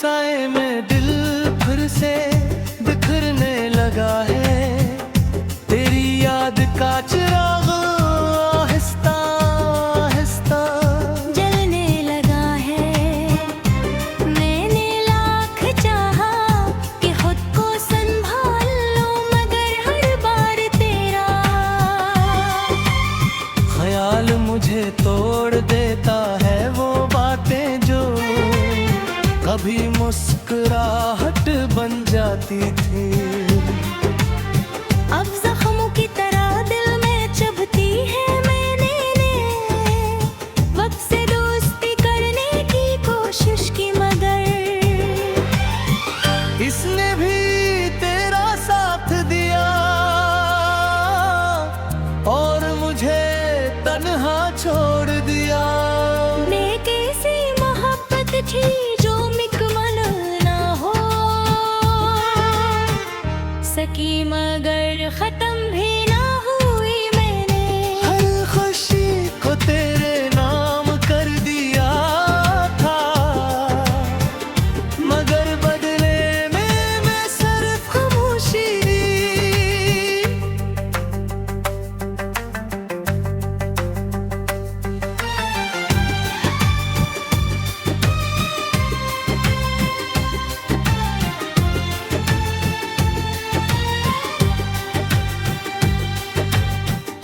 साए में दिल फिर से बिखरने लगा है। तेरी याद का चिराग आहिस्ता आहिस्ता जलने लगा है। मैंने लाख चाहा कि खुद को संभाल लूं, मगर हर बार तेरा ख्याल मुझे तोड़ देता है। वो बातें जो कभी मुस्कुराहट बन जाती थी, अब जख्मों की तरह दिल में चुभती है। मैंने वक्त से दोस्ती करने की कोशिश की, मगर इसने भी तेरा साथ दिया और मुझे तन्हा छोड़ दिया। बेकैसी मोहब्बत थी जो मुकम्मल ना हो सकी, मगर खत्म भी ना हुई। मैंने हर खुशी को तेरे नाम कर दिया था, मगर बदले में मैं सिर्फ खामोशी।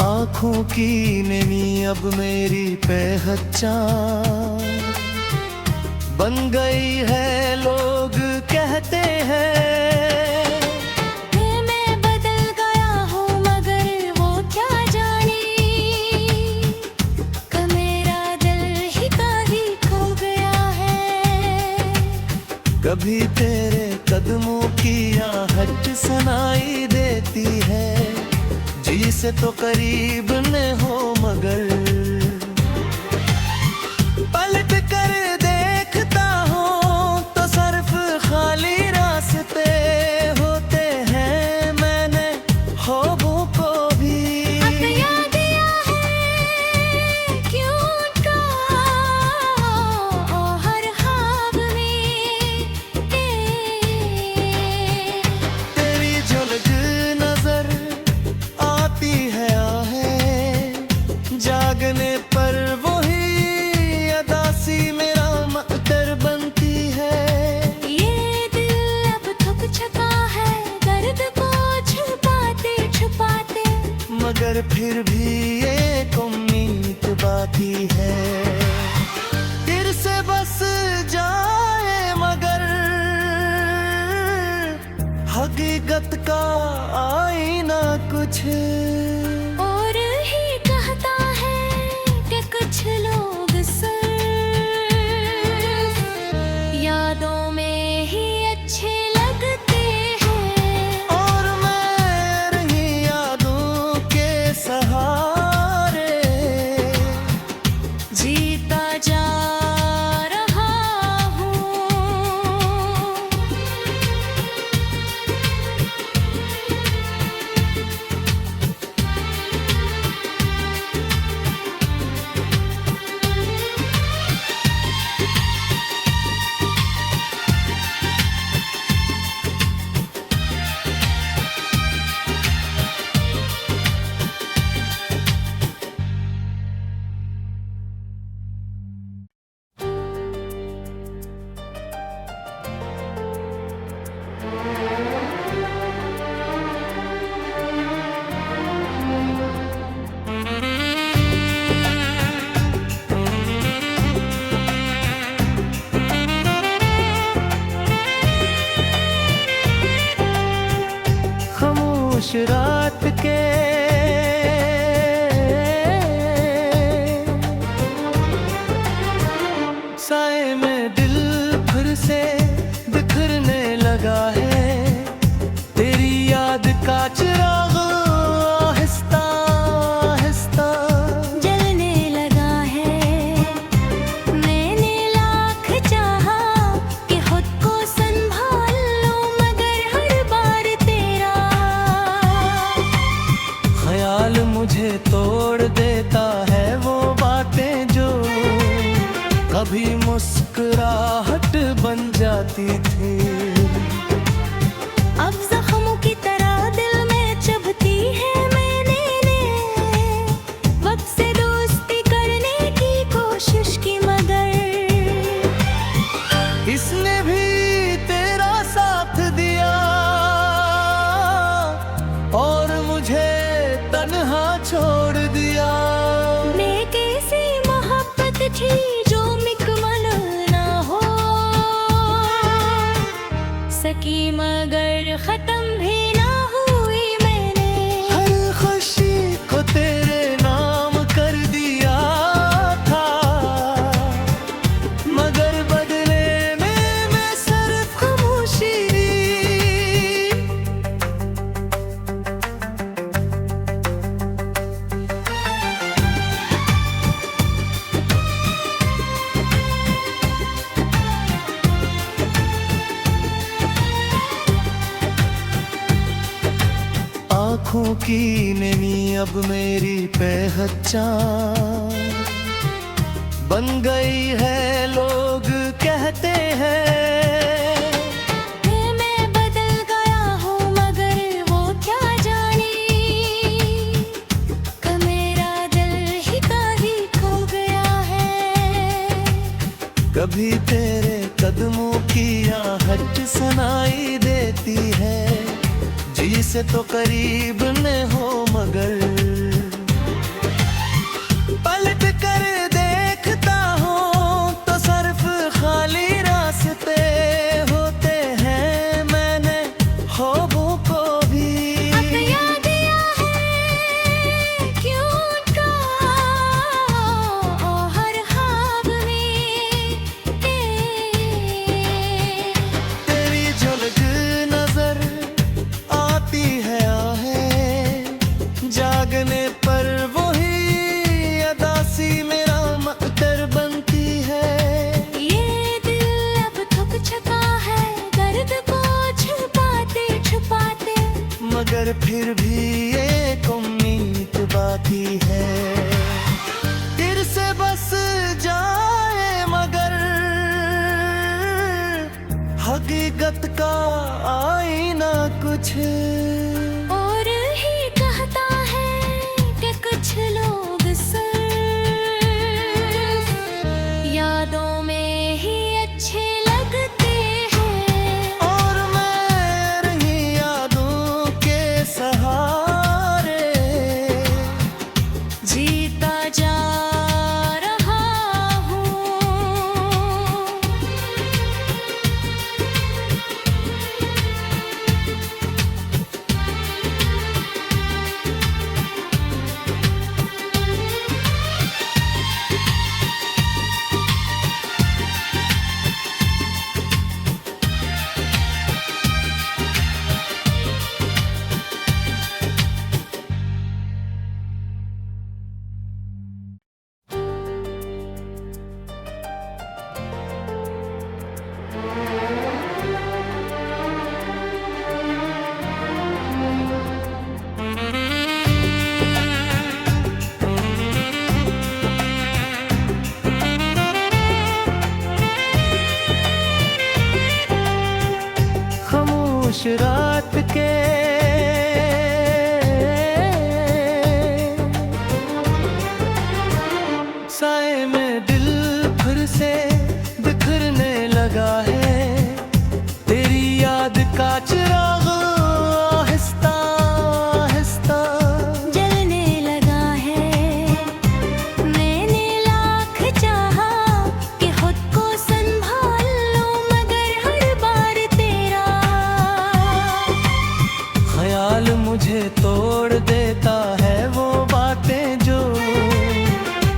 आँखों की नैनी अब मेरी पहचान बन गई है। लोग कहते हैं मैं बदल गया हूँ, मगर वो क्या जाने कि मेरा दिल ही कहीं खो गया है। कभी तेरे कदमों की आहट सुनाई देती है। जी से तो करीब न हो, मगर पलट कर देखता हूँ तो सिर्फ खाली रास्ते होते हैं। मैंने ख्वाबों को भी अब याद आया है क्यों का हर ख्वाब में तेरी झलक नजर आती है। आहें जागने पर वही अदासी मेरा मकदर बनती है। ये दिल अब थक चुका है दर्द को छुपाते छुपाते, मगर फिर भी एक उम्मीद बाकी है। फिर से बस जाए मगर हकीकत का आईना कुछ और ही कहता है कि कुछ लोग सिर्फ यादों में ही अच्छे लगते हैं। और मैं रही यादों के सहारे जीता जा रहा हूँ। खामोश रात के साए में दिल फिर से बिखरने लगा है। तेरी याद का चिराग आहिस्ता आहिस्ता जलने लगा है। मैंने लाख चाहा कि खुद को संभाल लूं, मगर हर बार तेरा ख्याल मुझे तोड़ देता है। वो बातें जो कभी मुस्कुराहट बन जा जाती थी। अब जख्मों की तरह दिल में चुभती है मैंने वक्त से दोस्ती करने की कोशिश की मगर इसने भी तेरा साथ दिया और मुझे तन्हा छोड़ दिया। नेक ऐसी मोहब्बत थी जो मुकम्मल ना हो सकी मगर खत्म भी ना हुई। मैंने हर खुशी को तेरे नाम कर दिया था मगर बदले में मैं सिर्फ खामोशी। आँखों की नैनी अब मेरी पहचान बन गई है, लोग कहते हैं मैं बदल गया हूँ मगर वो क्या जाने कि मेरा दिल ही कहीं खो गया है। कभी तेरे कदमों की आहट सुनाई देती है, जी से तो करीब न हो मगर पलट कर देखता हूँ तो सिर्फ खाली रास्ते होते हैं। मैंने ख्वाबों को भी अपना दिया है क्यों का हर ख्वाब में तेरी झलक नजर आती है आहें जागने पर वही अदासी मेरा मकदर बनती है। ये दिल अब थक चुका है दर्द को छुपाते छुपाते मगर फिर भी एक उम्मीद बाकी है। फिर से बस जाए मगर हकीकत का आईना कुछ और ही कहता है कि कुछ लोग सिर्फ यादों में ही अच्छे लगते हैं। और मैं रही यादों के सहारे जीता जा रहा हूँ। खामोश रात के साए में दिल फिर से बिखरने लगा है। तेरी याद का चिराग आहिस्ता आहिस्ता जलने लगा है। मैंने लाख चाहा कि खुद को संभाल लूं मगर हर बार तेरा ख्याल मुझे तोड़ देता है। वो बातें जो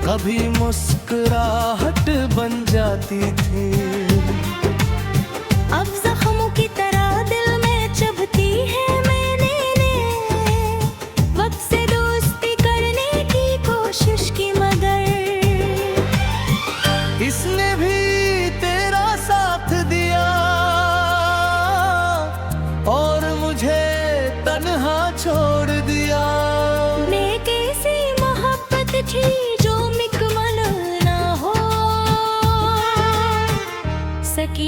कभी मुस्कुराहट बन जाती थी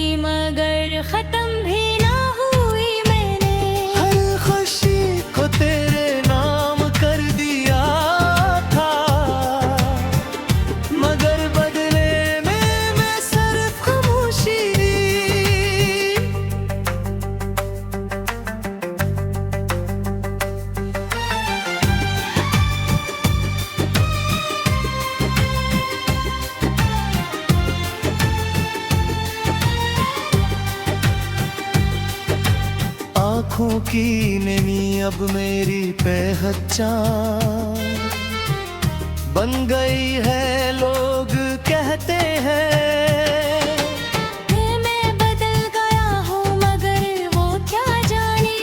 सकी मगर खत्म भी ना हुई मैंने। हर खुशी को तेरे नाम कर दिया था, मगर बदले में मैं सिर्फ खामोशी। आँखों की नमी अब मेरी पहचान बन गई है, लोग कहते हैं मैं बदल गया हूँ मगर वो क्या जाने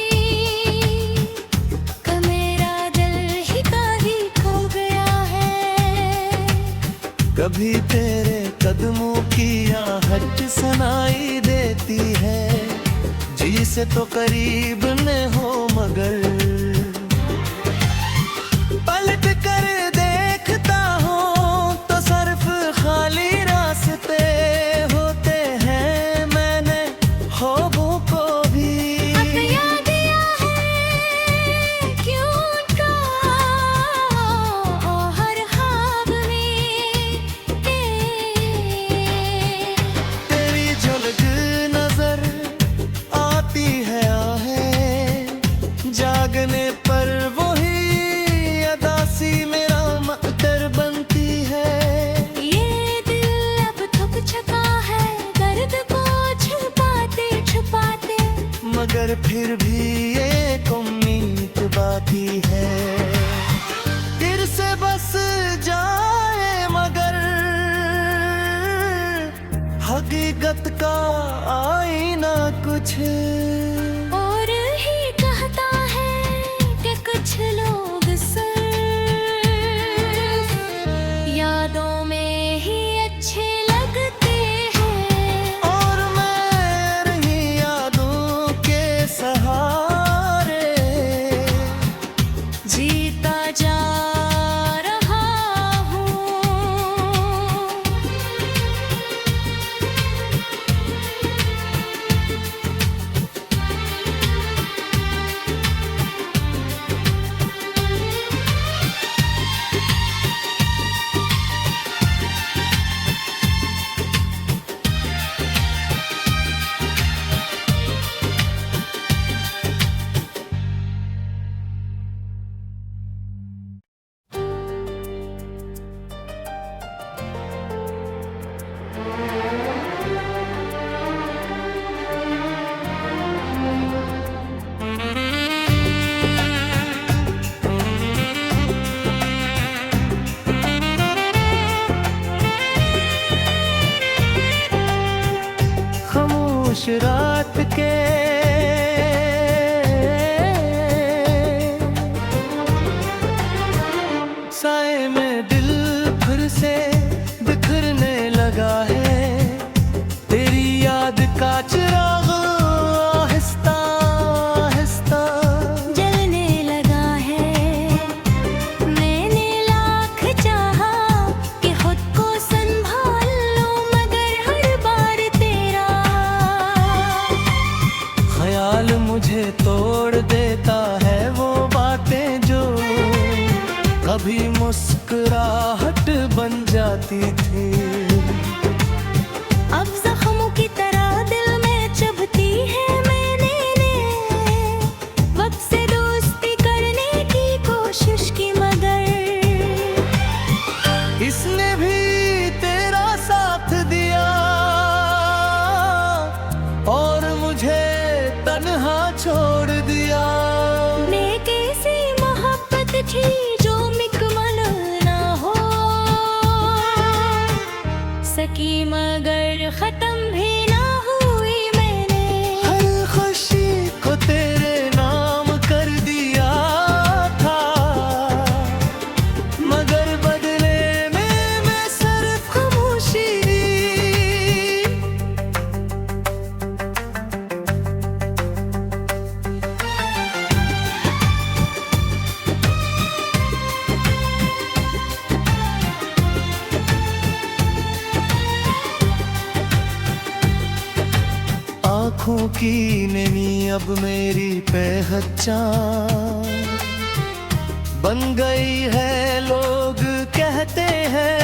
कि मेरा दिल ही कहीं खो गया है। कभी तेरे कदमों की आहट सुनाई देती है, जी से तो करीब न हो मगर पलट कर देखता हूँ तो सिर्फ खाली रास्ते होते हैं। मैंने ख्वाबों को भी अपना दिया है क्यों का हर ख्वाब में तेरी झलक नजर आती है, आहें जागने पर वही अदासी मेरा मकदर बनती है। ये दिल अब थक चुका है दर्द को छुपाते छुपाते, मगर फिर भी एक उम्मीद बाकी है। फिर से बस जाए मगर हकीकत का आईना कुछ और ही कहता है कि कुछ लोग सिर्फ यादों में ही अच्छे लगते हैं। और मैं रही यादों के सहारे जीता जा रहा हूँ। खामोश रात के साए में दिल फिर से बिखरने लगा है। तेरी याद का चिराग आहिस्ता आहिस्ता जलने लगा है। मैंने लाख चाहा कि खुद को संभाल लूं मगर हर बार तेरा ख्याल मुझे तोड़ देता है। वो बातें जो कभी मुस्कुराहट बन जाती थी, अब जख्मों की तरह दिल में चुभती है। मैंने वक्त से दोस्ती करने की कोशिश की मगर इसने भी तेरा साथ दिया और मुझे तन्हा छोड़ दिया। नेक ऐसी मोहब्बत थी जो मुकम्मल ना हो सकी मगर खत्म भी ना हुई मैंने। हर खुशी को तेरे नाम कर दिया था, मगर बदले में मैं सिर्फ खामोशी। आँखों की नमी अब मेरी पहचान बन गई है, लोग कहते हैं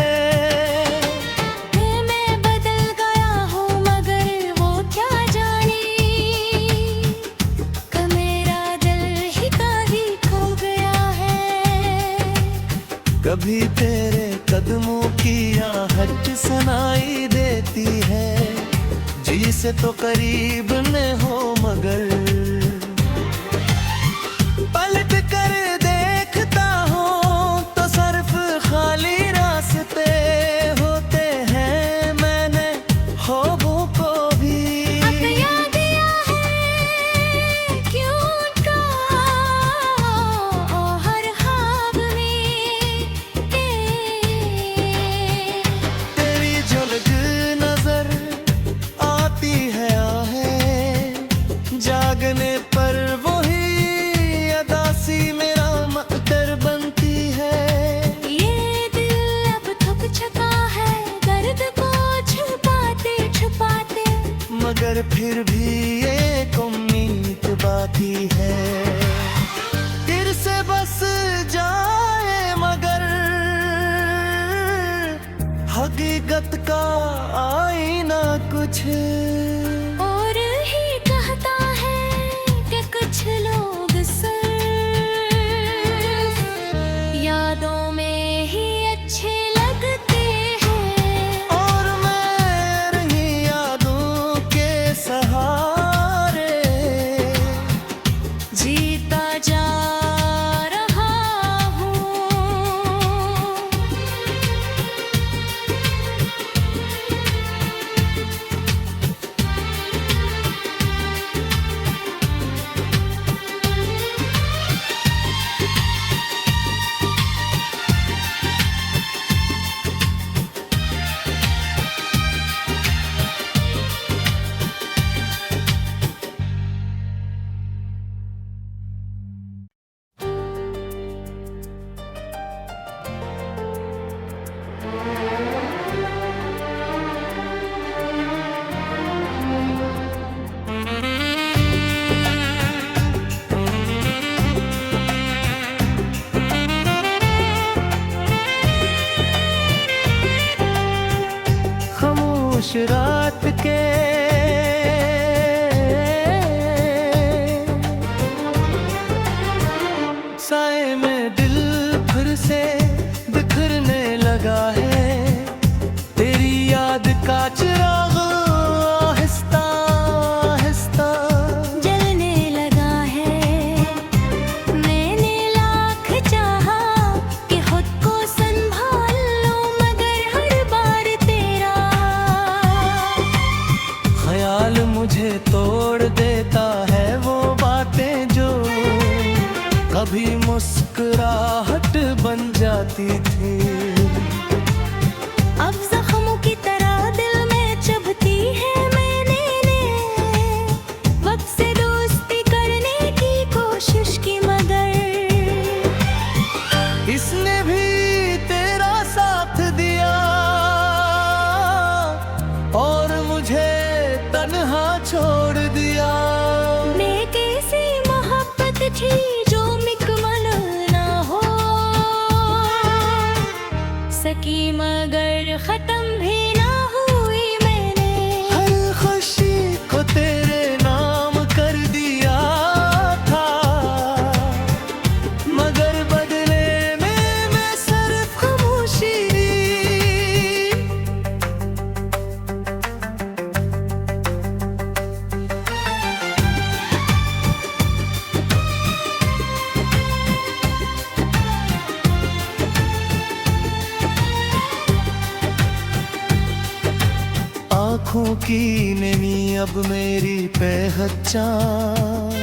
मैं बदल गया हूँ मगर वो क्या जाने कि मेरा दिल ही कहीं खो गया है। कभी तेरे कदमों की आहट सुनाई देती है, जी से तो करीब न हो मगर पलट कर देखता हूँ तो सिर्फ खाली रास्ते होते हैं। मैंने ख्वाबों को भी अपना दिया है क्यों का हर ख्वाब में तेरी झलक नजर आती है आहें, जागने पर वही अदासी मेरा मकदर बनती है। ये दिल अब थक चुका है दर्द को छुपाते छुपाते, मगर फिर भी एक उम्मीद बाकी है, फिर से बस जाए मगर हकीकत का आईना कुछ और ही कहता है कि कुछ लोग सिर्फ यादों में ही अच्छे लगते हैं। और मैं रही यादों के सहारे जीता जा रहा हूँ। खामोश रात के साए में दिल फिर से बिखरने लगा है, तेरी याद का चिराग आहिस्ता आहिस्ता जलने लगा है। मैंने लाख चाहा कि खुद को संभाल लूं मगर हर बार तेरा ख्याल मुझे तोड़ देता है, वो बातें जो कभी मुस्कुराहट बन जाती थी। अब जख्मों की तरह दिल में चुभती है। मैंने वक्त से दोस्ती करने की कोशिश की मगर इसने भी तेरा साथ दिया और मुझे तन्हा छोड़ दिया। मैं कैसी मोहब्बत थी जो मुकम्मल ना हो सकी मगर खत्म भी ना हुई। मैंने हर खुशी को तेरे नाम कर दिया था मगर बदले में मैं सिर्फ खामोशी। आँखों की नमी अब मेरी पहचान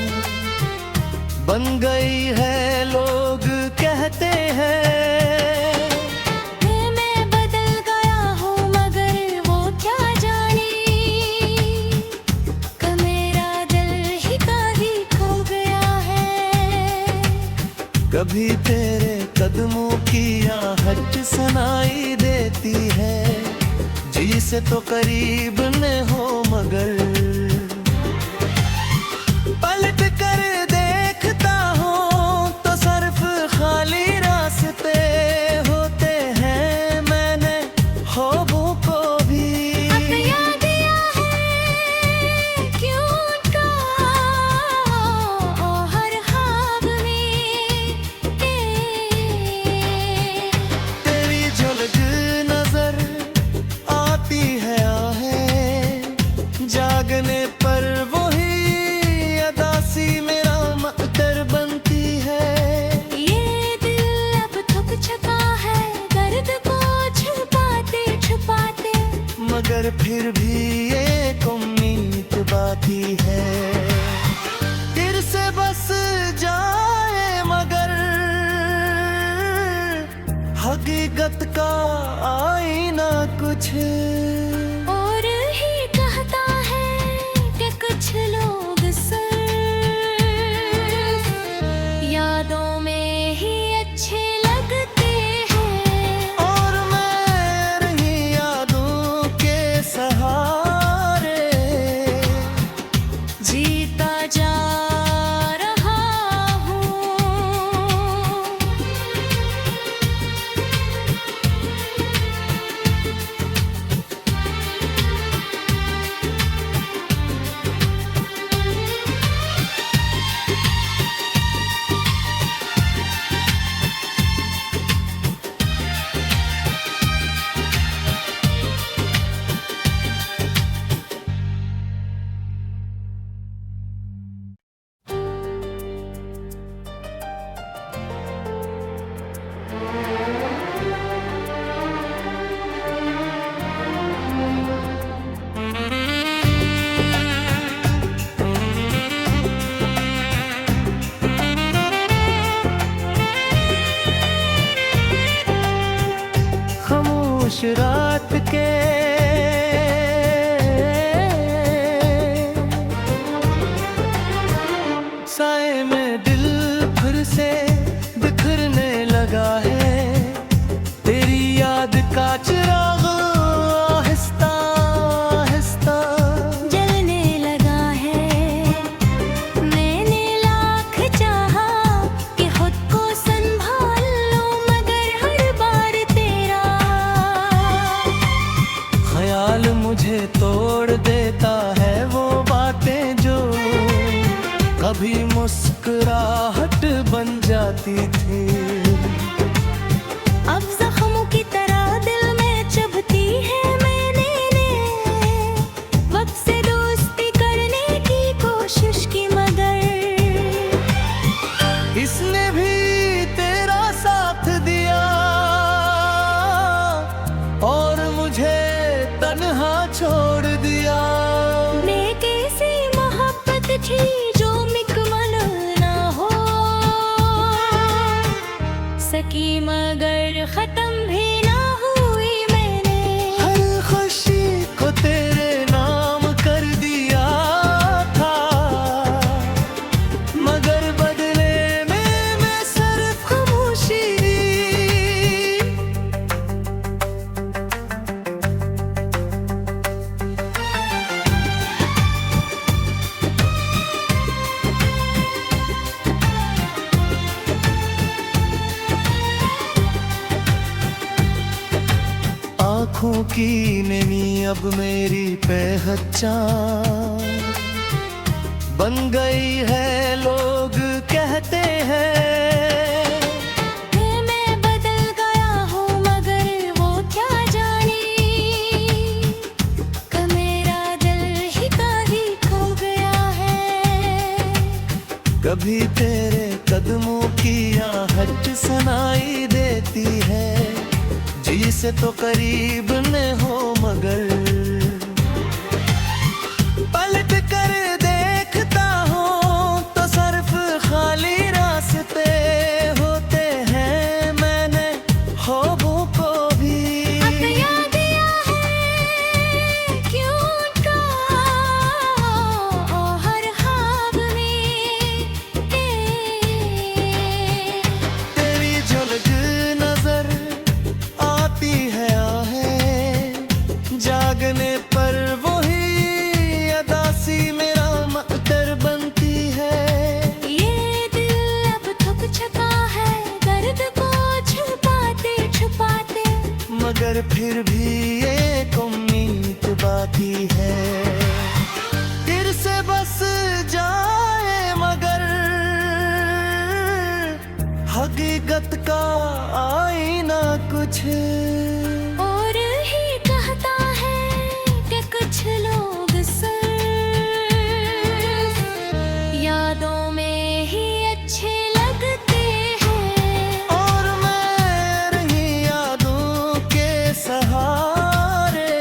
बन गई है, लोग कहते हैं मैं बदल गया हूँ मगर वो क्या जाने कि मेरा दिल ही कहीं खो गया है। कभी तेरे कदमों की आहट सुनाई देती है, जी से तो करीब न हो मगर फिर भी एक उम्मीद बाकी है। फिर से बस जाए मगर हकीकत का आईना कुछ और ही कहता है कि कुछ लोग सिर्फ यादों में ही अच्छे लगते हैं। और मैं रही यादों के सहारे जीता जा रहा हूँ। खामोश रात के साए में दिल फिर से बिखरने लगा है। तेरी याद का चिराग आहिस्ता आहिस्ता जलने लगा है। मैंने लाख चाहा कि खुद को संभाल लूं मगर हर बार तेरा ख्याल मुझे तोड़ देता है। वो बातें जो कभी मुस्कुराहट बन जाती थी अब जख्मों की तरह दिल में चुभती है। मैंने वक्त से दोस्ती करने की कोशिश की मगर इसने भी तेरा साथ दिया और मुझे तन्हा छोड़ दिया। नेक ऐसी मोहब्बत थी जो मुकम्मल ना हो सकी मगर खत्म भी ना हुई। मैंने हर खुशी को तेरे नाम कर दिया था मगर बदले में मैं सिर्फ खामोशी। आँखों की नमी अब मेरी पहचान बन गई है। लोग कहते हैं मैं बदल गया हूँ मगर वो क्या जाने कि मेरा दिल ही कहीं खो गया है। कभी तेरे कदमों की आहट सुनाई देती है। जी से तो करीब न हो मगर पलट कर देखता हूँ तो सिर्फ खाली रास्ते होते हैं। मैंने ख्वाबों को भी अब याद आया है क्यों उनका हर ख्वाब में तेरी झलक नजर आती है आहें जागने पर वही अदासी मेरा मकदर बनती है। ये दिल अब थक चुका है दर्द को छुपाते छुपाते मगर फिर भी एक उम्मीद बाकी है। फिर से बस जाए मगर हकीकत का आईना कुछ और ही कहता है कि कुछ लोग सिर्फ यादों में ही अच्छे लगते हैं। और मैं रही यादों के सहारे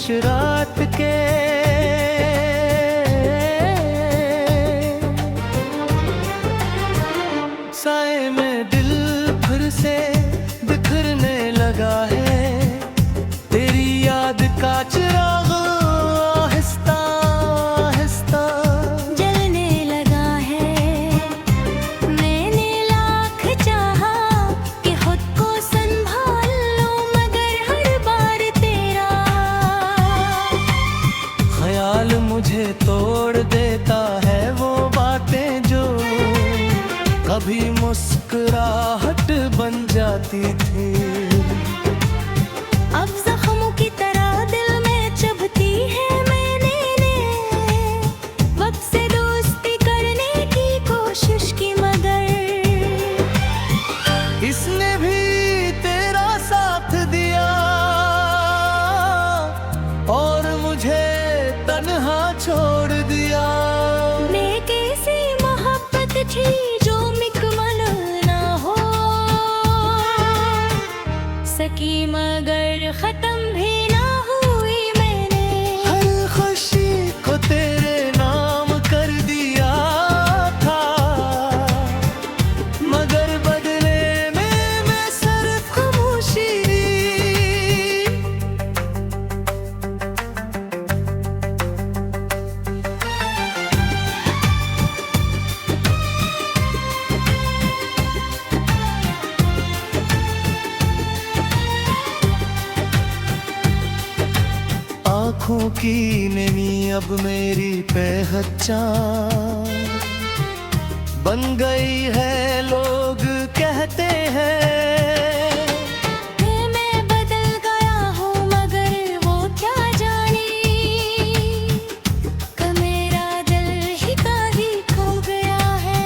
रात के साए में दिल फिर से बिखरने लगा है। तेरी याद का चिराग आहिस्ता आहिस्ता जलने लगा है। मैंने लाख चाहा कि खुद को संभाल लूं, मगर हर बार तेरा ख्याल मुझे तोड़ देता है। वो बातें जो कभी मुस्कुराहट बन जाती थी, अब जख्मों की तरह दिल में चुभती है। मैंने वक्त से दोस्ती करने की कोशिश की, मगर इसने भी तेरा साथ दिया और मुझे तन्हा छोड़ दिया। नेक ऐसी मोहब्बत थी जो मुकम्मल ना हो सकी, मगर खत्म भी ना हुई। मैंने हर खुशी को तेरे नाम कर दिया था, मगर बदले में मैं सिर्फ खामोशी। आँखों की नमी अब मेरी पहचान बन गई है। लोग कहते हैं मैं बदल गया हूँ, मगर वो क्या जाने कि मेरा दिल ही कहीं खो गया है।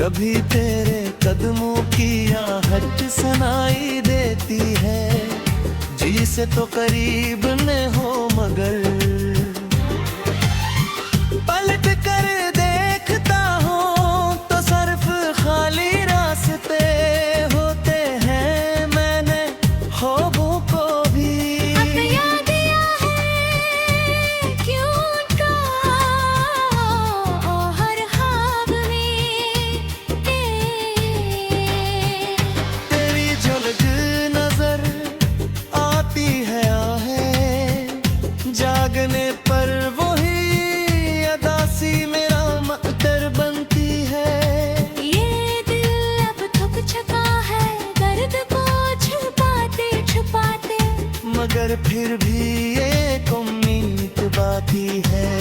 कभी तेरे कदमों की आहट सुनाई देती है। जी से तो करीब न हो, मगर पलट कर देखता हूँ तो सिर्फ खाली रास्ते होते हैं। मैंने ख्वाबों को भी अब याद आया है क्यों का हर ख्वाब में तेरी झलक नजर आती है। आहें जागने पर वही अदासी मेरा मकदर बनती है। ये दिल अब थक चुका है दर्द को छुपाते छुपाते, मगर फिर भी एक उम्मीद बाकी है।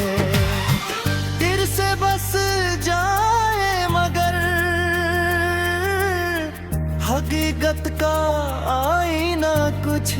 फिर से बस जाए मगर हकीकत का आईना कुछ